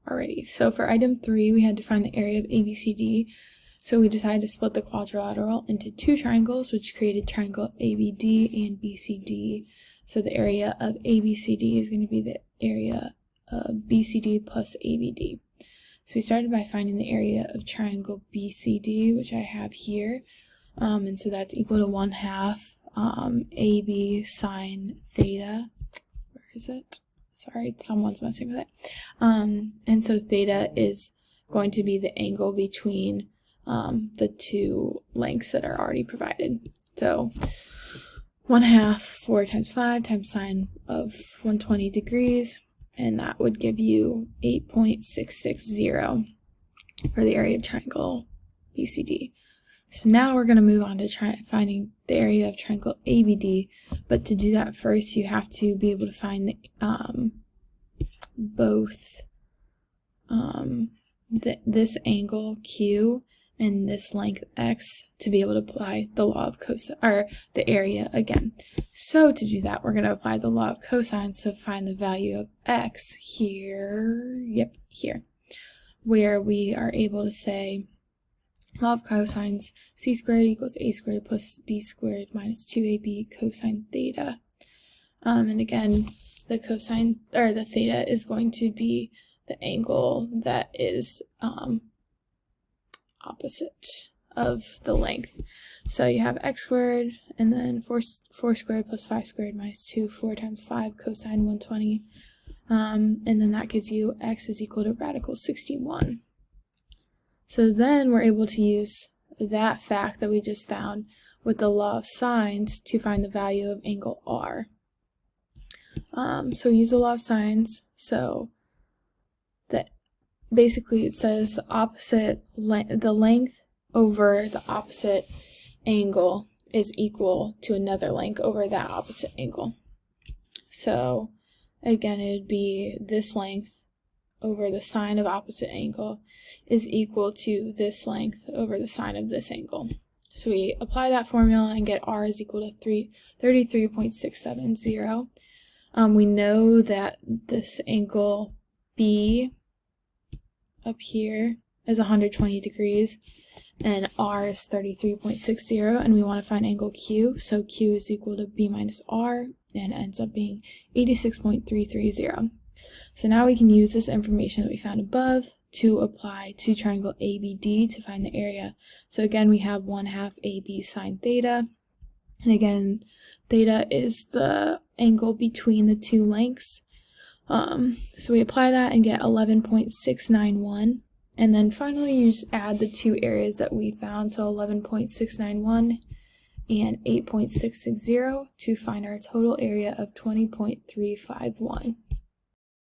already. So for item 3, we had to find the area of ABCD. So we decided to split the quadrilateral into 2 triangles, which created triangle ABD and BCD. So the area of ABCD is going to be the area of BCD plus ABD. So we started by finding the area of triangle BCD, which I have here. And so that's equal to 1/2 AB sine theta. Where is it? Sorry, someone's messing with it. And so theta is going to be the angle between the 2 lengths that are already provided. So 1/2 4 times 5 times sine of 120 degrees, and that would give you 8.660 for the area of triangle BCD. So now we're going to move on to finding the area of triangle ABD, but to do that first you have to be able to find this angle Q and this length X to be able to apply the law of cosine, or the area again. So to do that, we're going to apply the law of cosine to find the value of X here, here, where we are able to say law of cosines, c squared equals a squared plus b squared minus 2ab cosine theta. And again, the cosine, or the theta, is going to be the angle that is opposite of the length. So you have x squared, and then 4 squared plus 5 squared minus 2, 4 times 5 cosine 120. And then that gives you x is equal to radical 61. So then we're able to use that fact that we just found with the law of sines to find the value of angle R. So we use the law of sines, so that basically it says the length over the opposite angle is equal to another length over that opposite angle. So again, it would be this length over the sine of opposite angle is equal to this length over the sine of this angle. So we apply that formula and get R is equal to 33.670. We know that this angle B up here is 120 degrees, and R is 33.60, and we want to find angle Q, so Q is equal to B minus R, and it ends up being 86.330. So now we can use this information that we found above to apply to triangle ABD to find the area. So again, we have 1/2 AB sine theta, and again, theta is the angle between the 2 lengths. So we apply that and get 11.691, and then finally you just add the 2 areas that we found, so 11.691 and 8.660 to find our total area of 20.351.